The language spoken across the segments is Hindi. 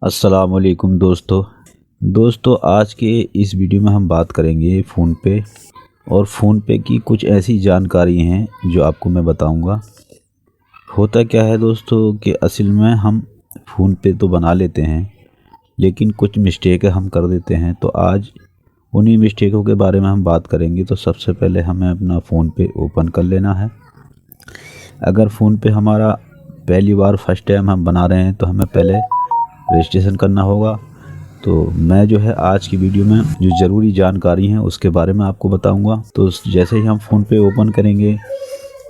अस्सलामुअलैकुम दोस्तों आज के इस वीडियो में हम बात करेंगे फ़ोनपे और फ़ोनपे की कुछ ऐसी जानकारी हैं जो आपको मैं बताऊंगा। होता क्या है दोस्तों कि असल में हम फ़ोनपे तो बना लेते हैं लेकिन कुछ मिस्टेक हम कर देते हैं। तो आज उन्हीं मिस्टेकों के बारे में हम बात करेंगे। तो सबसे पहले हमें अपना फ़ोनपे ओपन कर लेना है। अगर फ़ोनपे हमारा पहली बार फर्स्ट टाइम हम बना रहे हैं तो हमें पहले रजिस्ट्रेशन करना होगा। तो मैं जो है आज की वीडियो में जो ज़रूरी जानकारी है उसके बारे में आपको बताऊंगा। तो जैसे ही हम फ़ोनपे ओपन करेंगे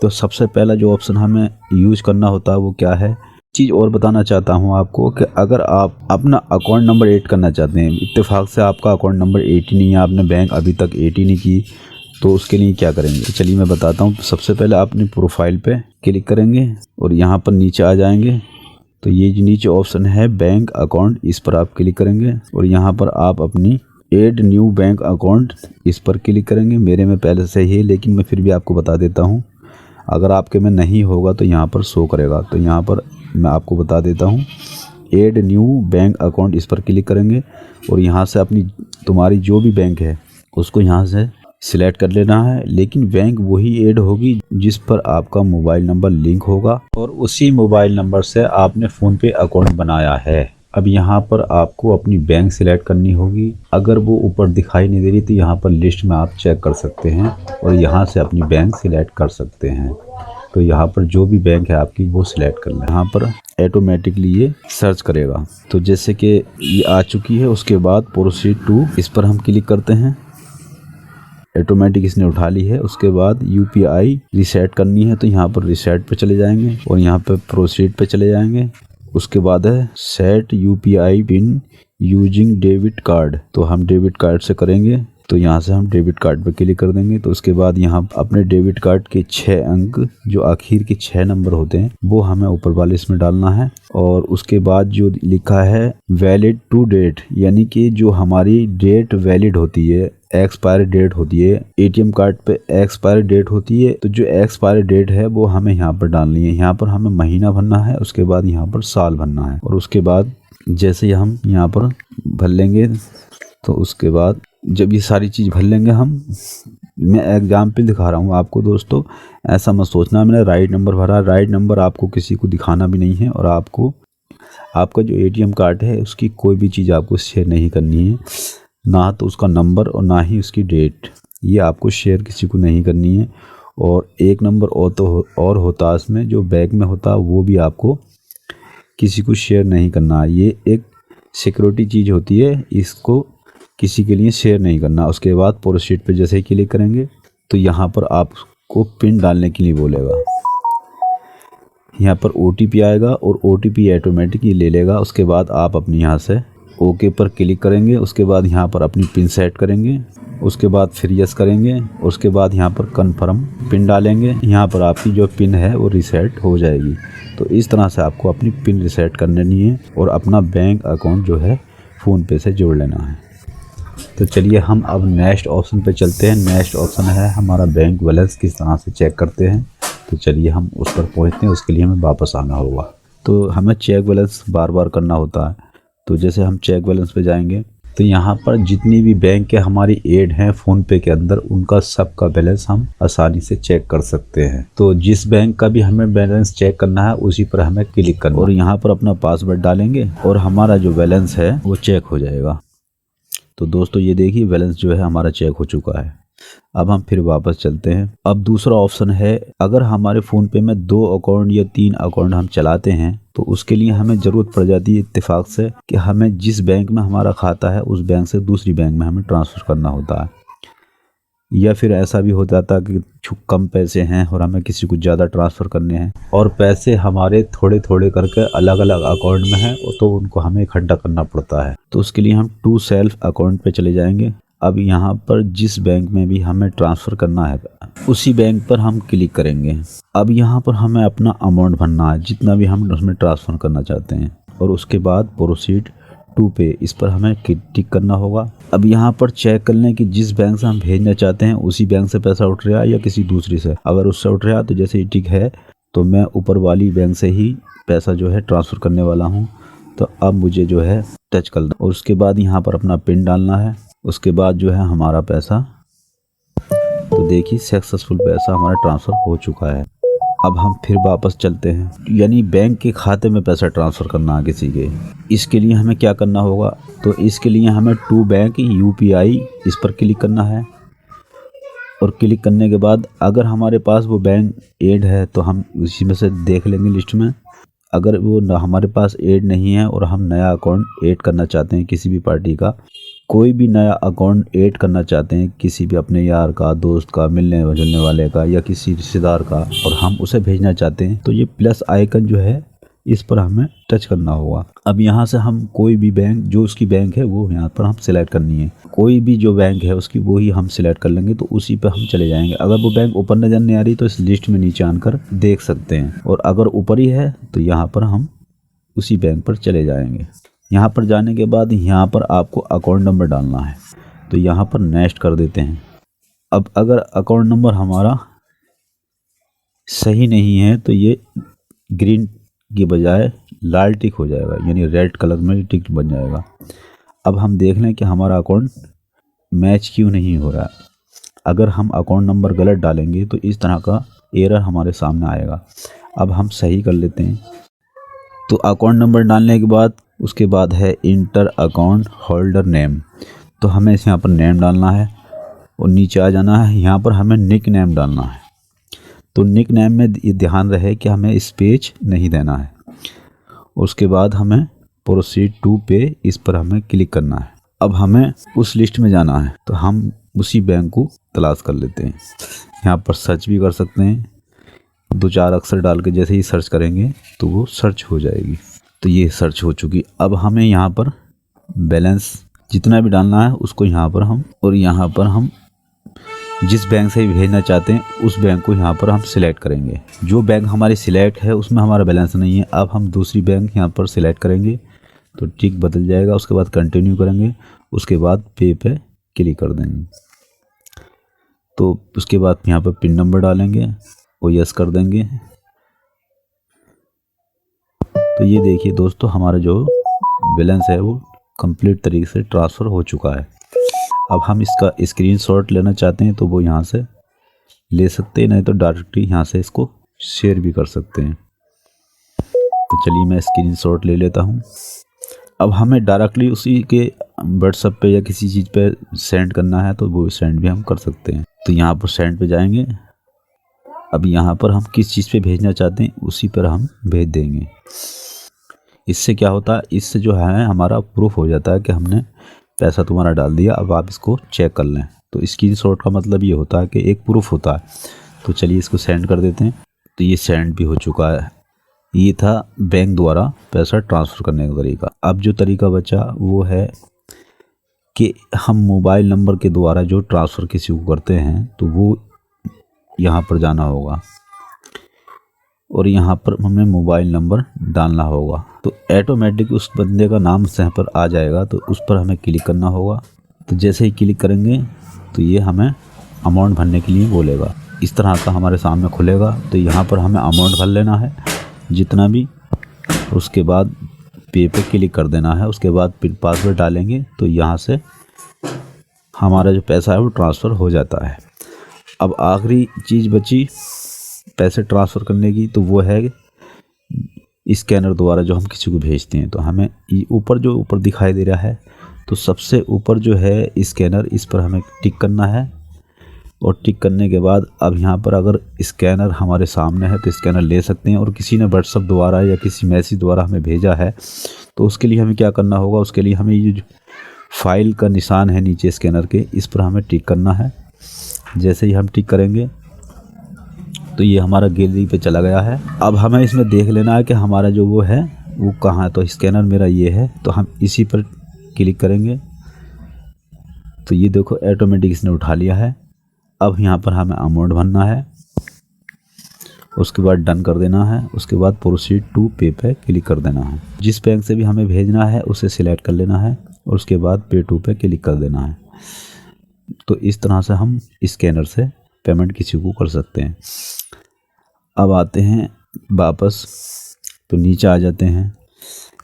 तो सबसे पहला जो ऑप्शन हमें यूज़ करना होता है वो क्या है। चीज़ और बताना चाहता हूं आपको कि अगर आप अपना अकाउंट नंबर ऐड करना चाहते हैं, इत्तेफाक से आपका अकाउंट नंबर ऐड ही नहीं है, आपने बैंक अभी तक ऐड ही नहीं की, तो उसके लिए क्या करेंगे तो चलिए मैं बताता हूँ। सबसे पहले आप अपनी प्रोफाइल पे क्लिक करेंगे और यहाँ पर नीचे आ जाएंगे। तो ये जो नीचे ऑप्शन है बैंक अकाउंट, इस पर आप क्लिक करेंगे और यहाँ पर आप अपनी ऐड न्यू बैंक अकाउंट इस पर क्लिक करेंगे। मेरे में पहले से ही है लेकिन मैं फिर भी आपको बता देता हूँ। अगर आपके में नहीं होगा तो यहाँ पर शो करेगा। तो यहाँ पर मैं आपको बता देता हूँ, ऐड न्यू बैंक अकाउंट इस पर क्लिक करेंगे और यहाँ से अपनी तुम्हारी जो भी बैंक है उसको यहाँ से सिलेक्ट कर लेना है। लेकिन बैंक वही ऐड होगी जिस पर आपका मोबाइल नंबर लिंक होगा और उसी मोबाइल नंबर से आपने फ़ोनपे अकाउंट बनाया है। अब यहाँ पर आपको अपनी बैंक सिलेक्ट करनी होगी। अगर वो ऊपर दिखाई नहीं दे रही तो यहाँ पर लिस्ट में आप चेक कर सकते हैं और यहाँ से अपनी बैंक सिलेक्ट कर सकते हैं। तो यहाँ पर जो भी बैंक है आपकी वो सिलेक्ट कर लें। यहाँ पर ऑटोमेटिकली ये सर्च करेगा। तो जैसे कि ये आ चुकी है, उसके बाद प्रोसीड टू इस पर हम क्लिक करते हैं। ऑटोमेटिक इसने उठा ली है। उसके बाद यूपीआई रीसेट करनी है तो यहाँ पर रीसेट पे चले जाएंगे और यहाँ पे प्रोसीड पे चले जाएंगे। उसके बाद है set UPI pin using debit card, तो हम डेबिट कार्ड से करेंगे। तो यहाँ से हम डेबिट कार्ड पे क्लिक कर देंगे। तो उसके बाद यहाँ अपने डेबिट कार्ड के 6 अंक जो आखिर के 6 नंबर होते हैं वो हमें ऊपर वाले इसमें डालना है। और उसके बाद जो लिखा है वैलिड टू डेट, यानी कि जो हमारी डेट वैलिड होती है, एक्सपायरी डेट होती है, एटीएम कार्ड पे एक्सपायरी डेट होती है, तो जो एक्सपायरी डेट है वो हमें यहाँ पर डालनी है। यहाँ पर हमें महीना भरना है, उसके बाद यहाँ पर साल भरना है। और उसके बाद जैसे ही हम यहाँ पर भर लेंगे तो उसके बाद जब ये सारी चीज़ भर लेंगे मैं एग्जाम्पल दिखा रहा हूँ आपको दोस्तों, ऐसा मत सोचना मैंने राइट नंबर भरा। राइट नंबर आपको किसी को दिखाना भी नहीं है और आपको आपका जो एटीएम कार्ड है उसकी कोई भी चीज़ आपको शेयर नहीं करनी है, ना तो उसका नंबर और ना ही उसकी डेट, ये आपको शेयर किसी को नहीं करनी है। और एक नंबर और होता है इसमें, जो बैग में होता है वो भी आपको किसी को शेयर नहीं करना है। ये एक सिक्योरिटी चीज़ होती है, इसको किसी के लिए शेयर नहीं करना। उसके बाद प्रोसीड पे जैसे ही क्लिक करेंगे तो यहाँ पर आपको पिन डालने के लिए बोलेगा। यहाँ पर ओटीपी आएगा और ओटीपी ऑटोमेटिकली ले लेगा। उसके बाद आप अपनी यहाँ से ओके पर क्लिक करेंगे। उसके बाद यहाँ पर अपनी पिन सेट करेंगे। उसके बाद फिर यस करेंगे। उसके बाद यहाँ पर कन्फर्म पिन डालेंगे। यहाँ पर आपकी जो पिन है वो रीसेट हो जाएगी। तो इस तरह से आपको अपनी पिन रीसेट करनी है और अपना बैंक अकाउंट जो है फ़ोनपे से जोड़ लेना है। तो चलिए हम अब नेक्स्ट ऑप्शन पे चलते हैं। नेक्स्ट ऑप्शन है हमारा बैंक बैलेंस किस तरह से चेक करते हैं। तो चलिए हम उस पर पहुँचते हैं। उसके लिए हमें वापस आना होगा। तो हमें चेक बैलेंस बार बार करना होता है। तो जैसे हम चेक बैलेंस पे जाएंगे तो यहाँ पर जितनी भी बैंक के हमारी ऐड हैं फ़ोनपे के अंदर, उनका सबका बैलेंस हम आसानी से चेक कर सकते हैं। तो जिस बैंक का भी हमें बैलेंस चेक करना है उसी पर हमें क्लिक करना और यहाँ पर अपना पासवर्ड डालेंगे और हमारा जो बैलेंस है वो चेक हो जाएगा। तो दोस्तों ये देखिए बैलेंस जो है हमारा चेक हो चुका है। अब हम फिर वापस चलते हैं। अब दूसरा ऑप्शन है, अगर हमारे फ़ोनपे में 2 अकाउंट या 3 अकाउंट हम चलाते हैं तो उसके लिए हमें ज़रूरत पड़ जाती है इत्तेफाक से कि हमें जिस बैंक में हमारा खाता है उस बैंक से दूसरी बैंक में हमें ट्रांसफ़र करना होता है। या फिर ऐसा भी हो जाता है कि कम पैसे हैं और हमें किसी को ज़्यादा ट्रांसफ़र करने हैं और पैसे हमारे थोड़े थोड़े करके अलग अलग अकाउंट में हैं, तो उनको हमें इकट्ठा करना पड़ता है। तो उसके लिए हम टू सेल्फ अकाउंट पे चले जाएंगे। अब यहाँ पर जिस बैंक में भी हमें ट्रांसफ़र करना है उसी बैंक पर हम क्लिक करेंगे। अब यहाँ पर हमें अपना अमाउंट भरना है जितना भी हम उसमें ट्रांसफ़र करना चाहते हैं और उसके बाद प्रोसीड टू पे इस पर हमें टिक करना होगा। अब यहाँ पर चेक कर लें कि जिस बैंक से हम भेजना चाहते हैं उसी बैंक से पैसा उठ रहा है या किसी दूसरी से। अगर उससे उठ रहा है तो जैसे ही टिक है तो मैं ऊपर वाली बैंक से ही पैसा जो है ट्रांसफ़र करने वाला हूँ। तो अब मुझे जो है टच करना और उसके बाद यहाँ पर अपना पिन डालना है। उसके बाद जो है हमारा पैसा, तो देखिए सक्सेसफुल पैसा हमारा ट्रांसफ़र हो चुका है। अब हम फिर वापस चलते हैं, यानी बैंक के खाते में पैसा ट्रांसफ़र करना है किसी के। इसके लिए हमें क्या करना होगा, तो इसके लिए हमें टू बैंक UPI इस पर क्लिक करना है। और क्लिक करने के बाद अगर हमारे पास वो बैंक ऐड है तो हम उसी में से देख लेंगे लिस्ट में। अगर वो हमारे पास ऐड नहीं है और हम नया अकाउंट ऐड करना चाहते हैं, किसी भी पार्टी का कोई भी नया अकाउंट ऐड करना चाहते हैं, किसी भी अपने यार का, दोस्त का, मिलने जुलने वाले का या किसी रिश्तेदार का, और हम उसे भेजना चाहते हैं, तो ये प्लस आइकन जो है इस पर हमें टच करना होगा। अब यहाँ से हम कोई भी बैंक, जो उसकी बैंक है वो यहाँ पर हम सिलेक्ट करनी है। कोई भी जो बैंक है उसकी वो ही हम सिलेक्ट कर लेंगे, तो उसी पर हम चले जाएंगे। अगर वो बैंक ऊपर नज़र नहीं आ रही तो इस लिस्ट में नीचे आकर देख सकते हैं, और अगर ऊपर ही है तो यहाँ पर हम उसी बैंक पर चले जाएंगे। यहाँ पर जाने के बाद यहाँ पर आपको अकाउंट नंबर डालना है, तो यहाँ पर नेक्स्ट कर देते हैं। अब अगर अकाउंट नंबर हमारा सही नहीं है तो ये ग्रीन की बजाय लाल टिक हो जाएगा, यानी रेड कलर में टिक बन जाएगा। अब हम देख लें कि हमारा अकाउंट मैच क्यों नहीं हो रहा है। अगर हम अकाउंट नंबर गलत डालेंगे तो इस तरह का एरर हमारे सामने आएगा। अब हम सही कर लेते हैं। तो अकाउंट नंबर डालने के बाद उसके बाद है इंटर अकाउंट होल्डर नेम, तो हमें इस यहाँ पर नेम डालना है और नीचे आ जाना है। यहाँ पर हमें निक नेम डालना है, तो निक नेम में ये ध्यान रहे कि हमें स्पेस नहीं देना है। उसके बाद हमें प्रोसीड टू पे, इस पर हमें क्लिक करना है। अब हमें उस लिस्ट में जाना है, तो हम उसी बैंक को तलाश कर लेते हैं। यहाँ पर सर्च भी कर सकते हैं, 2-4 अक्षर डाल के जैसे ही सर्च करेंगे तो वो सर्च हो जाएगी। तो ये सर्च हो चुकी। अब हमें यहाँ पर बैलेंस जितना भी डालना है उसको यहाँ पर हम, और यहाँ पर हम जिस बैंक से भेजना चाहते हैं उस बैंक को यहाँ पर हम सिलेक्ट करेंगे। जो बैंक हमारी सिलेक्ट है उसमें हमारा बैलेंस नहीं है। अब हम दूसरी बैंक यहाँ पर सिलेक्ट करेंगे तो टिक बदल जाएगा। उसके बाद कंटिन्यू करेंगे, उसके बाद पे क्लिक कर देंगे। तो उसके बाद यहाँ पर पिन नंबर डालेंगे और यस कर देंगे। तो ये देखिए दोस्तों, हमारा जो बैलेंस है वो कंप्लीट तरीके से ट्रांसफ़र हो चुका है। अब हम इसका स्क्रीनशॉट लेना चाहते हैं तो वो यहाँ से ले सकते हैं, नहीं तो डायरेक्टली यहाँ से इसको शेयर भी कर सकते हैं। तो चलिए मैं स्क्रीनशॉट ले लेता हूँ। अब हमें डायरेक्टली उसी के व्हाट्सएप पे या किसी चीज़ पे सेंड करना है तो वो सेंड भी हम कर सकते हैं। तो यहाँ पर सेंड पे जाएंगे। अब यहाँ पर हम किस चीज़ पे भेजना चाहते हैं उसी पर हम भेज देंगे। इससे क्या होता है, इससे जो है हमारा प्रूफ हो जाता है कि हमने पैसा तुम्हारा डाल दिया, अब आप इसको चेक कर लें। तो स्क्रीनशॉट का मतलब ये होता है कि एक प्रूफ होता है। तो चलिए इसको सेंड कर देते हैं। तो ये सेंड भी हो चुका है। ये था बैंक द्वारा पैसा ट्रांसफ़र करने का तरीका। अब जो तरीका बचा वो है कि हम मोबाइल नंबर के द्वारा जो ट्रांसफ़र किसी को करते हैं तो वो यहाँ पर जाना होगा और यहाँ पर हमें मोबाइल नंबर डालना होगा। तो ऑटोमेटिक उस बंदे का नाम यहाँ पर आ जाएगा, तो उस पर हमें क्लिक करना होगा। तो जैसे ही क्लिक करेंगे तो ये हमें अमाउंट भरने के लिए बोलेगा। इस तरह का हमारे सामने खुलेगा। तो यहाँ पर हमें अमाउंट भर लेना है जितना भी, उसके बाद पे क्लिक कर देना है। उसके बाद पिन पासवर्ड डालेंगे तो यहाँ से हमारा जो पैसा है वो ट्रांसफ़र हो जाता है। अब आखिरी चीज़ बची पैसे ट्रांसफ़र करने की, तो वो है स्कैनर द्वारा जो हम किसी को भेजते हैं। तो हमें ऊपर जो ऊपर दिखाई दे रहा है, तो सबसे ऊपर जो है स्कैनर, इस पर हमें टिक करना है। और टिक करने के बाद अब यहाँ पर अगर स्कैनर हमारे सामने है तो स्कैनर ले सकते हैं। और किसी ने व्हाट्सएप द्वारा या किसी मैसेज द्वारा हमें भेजा है तो उसके लिए हमें क्या करना होगा, उसके लिए हमें ये जो फाइल का निशान है नीचे स्कैनर के, इस पर हमें टिक करना है। जैसे ही हम टिक करेंगे तो ये हमारा गैलरी पे चला गया है। अब हमें इसमें देख लेना है कि हमारा जो वो है वो कहाँ है। तो स्कैनर मेरा ये है, तो हम इसी पर क्लिक करेंगे। तो ये देखो ऑटोमेटिक इसने उठा लिया है। अब यहाँ पर हमें अमाउंट भरना है, उसके बाद डन कर देना है। उसके बाद प्रोसीड टू पे क्लिक कर देना है। जिस बैंक से भी हमें भेजना है उसे सिलेक्ट कर लेना है और उसके बाद पे टू पे क्लिक कर देना है। तो इस तरह से हम स्कैनर से पेमेंट किसी को कर सकते हैं। अब आते हैं वापस, तो नीचे आ जाते हैं।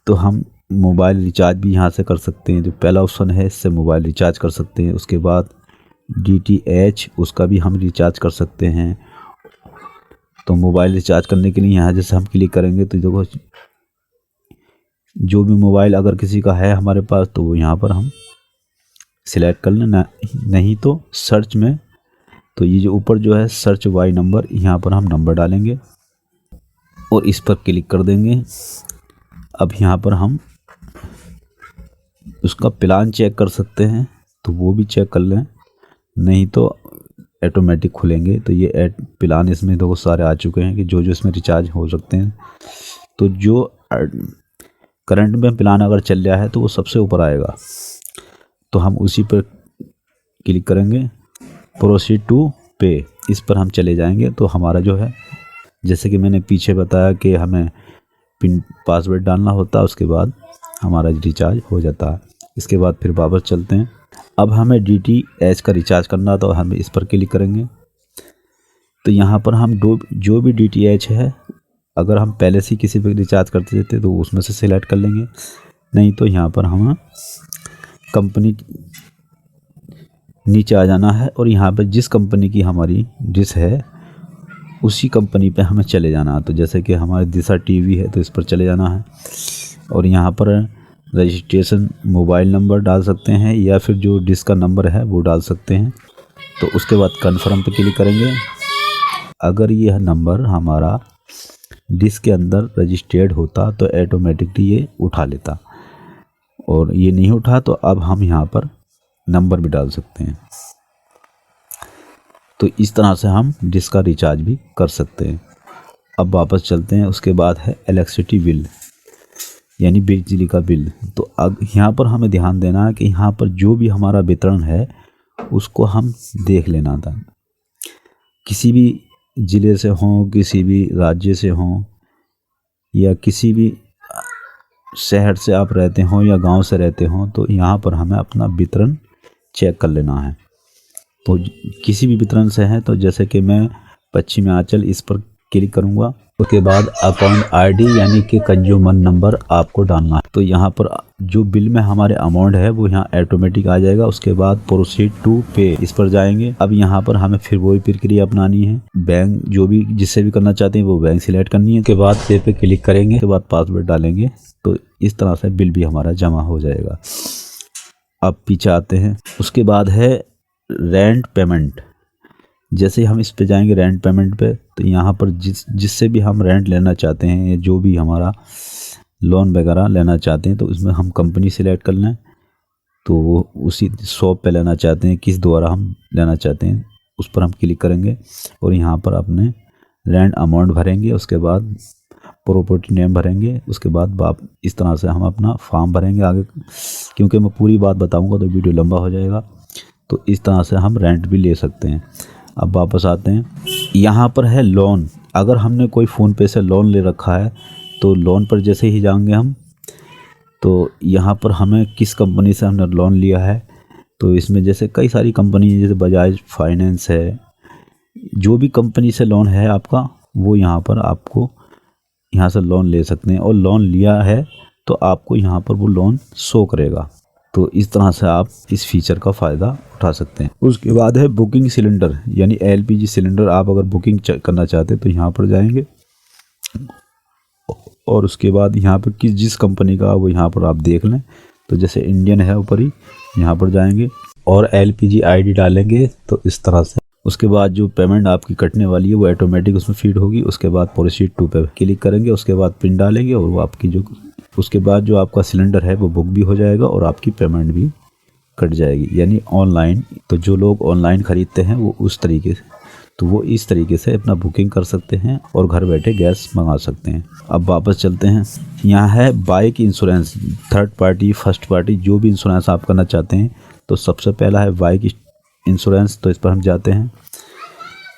तो हम मोबाइल रिचार्ज भी यहाँ से कर सकते हैं। जो पहला ऑप्शन है इससे मोबाइल रिचार्ज कर सकते हैं। उसके बाद DTH उसका भी हम रिचार्ज कर सकते हैं। तो मोबाइल रिचार्ज करने के लिए यहाँ जैसे हम क्लिक करेंगे तो देखो जो भी मोबाइल अगर किसी का है हमारे पास तो वो यहाँ पर हम सिलेक्ट कर लेना, नहीं तो सर्च में तो ये जो ऊपर जो है सर्च बाय नंबर, यहाँ पर हम नंबर डालेंगे और इस पर क्लिक कर देंगे। अब यहाँ पर हम उसका प्लान चेक कर सकते हैं तो वो भी चेक कर लें, नहीं तो ऑटोमेटिक खुलेंगे। तो ये प्लान इसमें देखो सारे आ चुके हैं कि जो जो इसमें रिचार्ज हो सकते हैं। तो जो करंट में प्लान अगर चल रहा है तो वो सबसे ऊपर आएगा, तो हम उसी पर क्लिक करेंगे, प्रोसीड टू पे, इस पर हम चले जाएंगे। तो हमारा जो है जैसे कि मैंने पीछे बताया कि हमें पिन पासवर्ड डालना होता है, उसके बाद हमारा रिचार्ज हो जाता है। इसके बाद फिर वापस चलते हैं। अब हमें DTH का रिचार्ज करना तो हम इस पर क्लिक करेंगे। तो यहाँ पर हम जो भी DTH है अगर हम पहले से किसी पे रिचार्ज करते थे तो उसमें से सिलेक्ट कर लेंगे, नहीं तो यहाँ पर हम कंपनी नीचे आ जाना है और यहाँ पर जिस कंपनी की हमारी डिश है उसी कंपनी पे हमें चले जाना है। तो जैसे कि हमारे दिशा TV है तो इस पर चले जाना है और यहाँ पर रजिस्ट्रेशन मोबाइल नंबर डाल सकते हैं या फिर जो डिश का नंबर है वो डाल सकते हैं। तो उसके बाद कन्फर्म पे क्लिक करेंगे। अगर यह नंबर हमारा डिश के अंदर रजिस्टर्ड होता तो ऑटोमेटिकली ये उठा लेता, और ये नहीं उठा तो अब हम यहाँ पर नंबर भी डाल सकते हैं। तो इस तरह से हम डिश का रिचार्ज भी कर सकते हैं। अब वापस चलते हैं। उसके बाद है इलेक्ट्रिसिटी बिल यानी बिजली का बिल। तो अब यहाँ पर हमें ध्यान देना है कि यहाँ पर जो भी हमारा वितरण है उसको हम देख लेना था। किसी भी ज़िले से हों, किसी भी राज्य से हों या किसी भी शहर से आप रहते हों या गांव से रहते हों, तो यहाँ पर हमें अपना वितरण चेक कर लेना है। तो किसी भी वितरण से है तो जैसे कि मैं पश्चिमांचल, इस पर क्लिक करूँगा। उसके बाद अकाउंट ID यानी कि कंज्यूमर नंबर आपको डालना है। तो यहाँ पर जो बिल में हमारे अमाउंट है वो यहाँ ऑटोमेटिक आ जाएगा। उसके बाद प्रोसीड टू पे, इस पर जाएंगे। अब यहाँ पर हमें फिर वही प्रक्रिया अपनानी है। बैंक जो भी जिससे भी करना चाहते हैं वो बैंक सिलेक्ट करनी है। उसके बाद पे पे क्लिक करेंगे, उसके बाद पासवर्ड डालेंगे। तो इस तरह से बिल भी हमारा जमा हो जाएगा। अब पीछे आते हैं। उसके बाद है रेंट पेमेंट। जैसे हम इस पे जाएंगे रेंट पेमेंट पे, तो यहाँ पर जिससे भी हम रेंट लेना चाहते हैं या जो भी हमारा लोन वगैरह लेना चाहते हैं तो इसमें हम कंपनी सिलेक्ट कर लें। तो वो उसी शॉप पे लेना चाहते हैं, किस द्वारा हम लेना चाहते हैं उस पर हम क्लिक करेंगे और यहाँ पर अपने रेंट अमाउंट भरेंगे। उसके बाद प्रॉपर्टी नेम भरेंगे। उसके बाद इस तरह से हम अपना फॉर्म भरेंगे आगे, क्योंकि मैं पूरी बात बताऊँगा तो वीडियो लंबा हो जाएगा। तो इस तरह से हम रेंट भी ले सकते हैं। अब वापस आते हैं। यहाँ पर है लोन। अगर हमने कोई फ़ोन पे से लोन ले रखा है तो लोन पर जैसे ही जाएंगे हम, तो यहाँ पर हमें किस कंपनी से हमने लोन लिया है, तो इसमें जैसे कई सारी कंपनी है, जैसे बजाज फाइनेंस है। जो भी कंपनी से लोन है आपका वो यहाँ पर आपको यहाँ से लोन ले सकते हैं, और लोन लिया है तो आपको यहाँ पर वो लोन शो करेगा। तो इस तरह से आप इस फीचर का फ़ायदा उठा सकते हैं। उसके बाद है बुकिंग सिलेंडर यानी LPG सिलेंडर। आप अगर बुकिंग करना चाहते हैं तो यहाँ पर जाएंगे और उसके बाद यहाँ पर जिस कंपनी का वो यहाँ पर आप देख लें। तो जैसे इंडियन है ऊपर ही, यहाँ पर जाएंगे और LPG ID डालेंगे। तो इस तरह से उसके बाद जो पेमेंट आपकी कटने वाली है वो ऑटोमेटिक उसमें फीड होगी। उसके बाद प्रोसीड टू पे क्लिक करेंगे, उसके बाद पिन डालेंगे और वो आपकी जो उसके बाद जो आपका सिलेंडर है वो बुक भी हो जाएगा और आपकी पेमेंट भी कट जाएगी, यानी ऑनलाइन। तो जो लोग ऑनलाइन ख़रीदते हैं वो उस तरीके से, तो वो इस तरीके से अपना बुकिंग कर सकते हैं और घर बैठे गैस मंगा सकते हैं। अब वापस चलते हैं। यहाँ है bike insurance, third party first party जो भी इंश्योरेंस आप करना चाहते हैं। तो सबसे पहला है बाइक इंश्योरेंस, तो इस पर हम जाते हैं।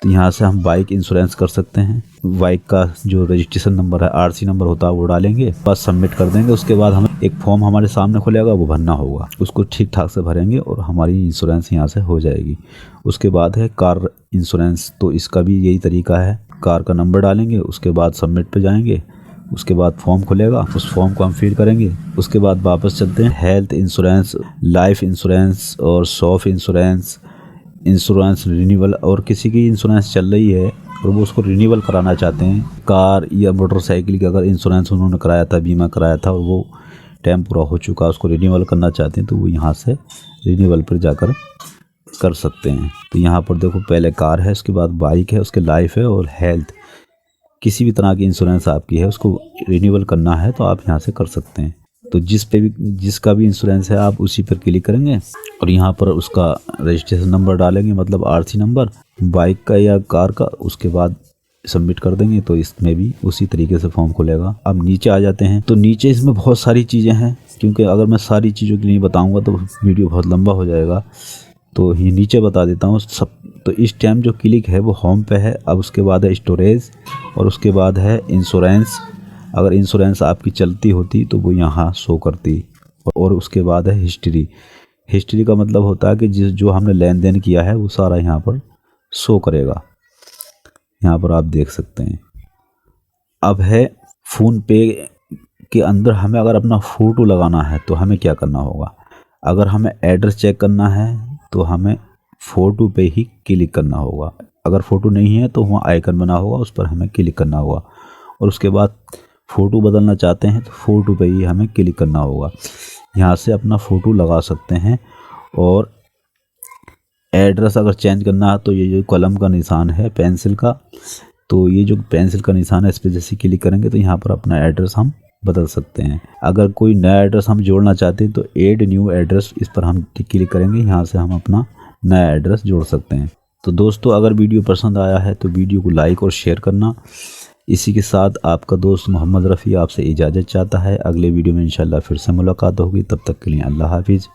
तो यहाँ से हम बाइक इंश्योरेंस कर सकते हैं। बाइक का जो रजिस्ट्रेशन नंबर है, RC नंबर होता है, वो डालेंगे, बस सबमिट कर देंगे। उसके बाद हमें एक फॉर्म हमारे सामने खुलेगा, वो भरना होगा। उसको ठीक ठाक से भरेंगे और हमारी इंश्योरेंस यहाँ से हो जाएगी। उसके बाद है कार इंश्योरेंस, तो इसका भी यही तरीका है। कार का नंबर डालेंगे, उसके बाद सबमिट पे जाएंगे उसके बाद फॉर्म खुलेगा, उस फॉर्म को हम फिल करेंगे। उसके बाद वापस चलते हैं, हेल्थ इंश्योरेंस, लाइफ इंश्योरेंस और सॉफ इंश्योरेंस, इंश्योरेंस रिन्यूअल, और किसी की इंश्योरेंस चल रही है और वो उसको रिन्यूअल कराना चाहते हैं, कार या मोटरसाइकिल की अगर इंश्योरेंस उन्होंने कराया था, बीमा कराया था और वो टाइम पूरा हो चुका, उसको रिन्यूअल करना चाहते हैं, तो वो यहाँ से रिन्यूअल पर जाकर कर सकते हैं। तो यहाँ पर देखो, पहले कार है, उसके बाद बाइक है, उसके लाइफ है और हेल्थ, किसी भी तरह की इंश्योरेंस आपकी है उसको रिन्यूअल करना है तो आप यहाँ से कर सकते हैं। तो जिसका भी इंश्योरेंस है आप उसी पर क्लिक करेंगे और यहाँ पर उसका रजिस्ट्रेशन नंबर डालेंगे, मतलब आरसी नंबर बाइक का या कार का, उसके बाद सबमिट कर देंगे तो इसमें भी उसी तरीके से फॉर्म खुलेगा। अब नीचे आ जाते हैं, तो नीचे इसमें बहुत सारी चीज़ें हैं, क्योंकि अगर मैं सारी चीज़ों के लिए बताऊँगा तो वीडियो बहुत लंबा हो जाएगा, तो ये नीचे बता देता हूँ सब। तो इस टाइम जो क्लिक है वो होम पे है। अब उसके बाद है स्टोरेज और उसके बाद है इंश्योरेंस। अगर इंश्योरेंस आपकी चलती होती तो वो यहाँ शो करती, और उसके बाद है हिस्ट्री। हिस्ट्री का मतलब होता है कि जो हमने लेन देन किया है वो सारा यहाँ पर शो करेगा, यहाँ पर आप देख सकते हैं। अब है फ़ोन पे के अंदर हमें अगर अपना फ़ोटो लगाना है तो हमें क्या करना होगा। अगर हमें एड्रेस चेक करना है तो हमें फ़ोटो पे ही क्लिक करना होगा। अगर फ़ोटो नहीं है तो वहाँ आइकन बना होगा, उस पर हमें क्लिक करना होगा। और उसके बाद फ़ोटो बदलना चाहते हैं तो फ़ोटो पे ही हमें क्लिक करना होगा। यहाँ से अपना फ़ोटो लगा सकते हैं। और एड्रेस अगर चेंज करना है तो ये जो कलम का निशान है पेंसिल का, तो ये जो पेंसिल का निशान है इस पर जैसे क्लिक करेंगे तो यहाँ पर अपना एड्रेस हम बदल सकते हैं। अगर कोई नया एड्रेस हम जोड़ना चाहते हैं तो ऐड न्यू एड्रेस, इस पर हम क्लिक करेंगे, यहाँ से हम अपना नया एड्रेस जोड़ सकते हैं। तो दोस्तों, अगर वीडियो पसंद आया है तो वीडियो को लाइक और शेयर करना। इसी के साथ आपका दोस्त मोहम्मद रफ़ी आपसे इजाज़त चाहता है। अगले वीडियो में इंशाल्लाह फिर से मुलाकात होगी, तब तक के लिए अल्लाह हाफिज़।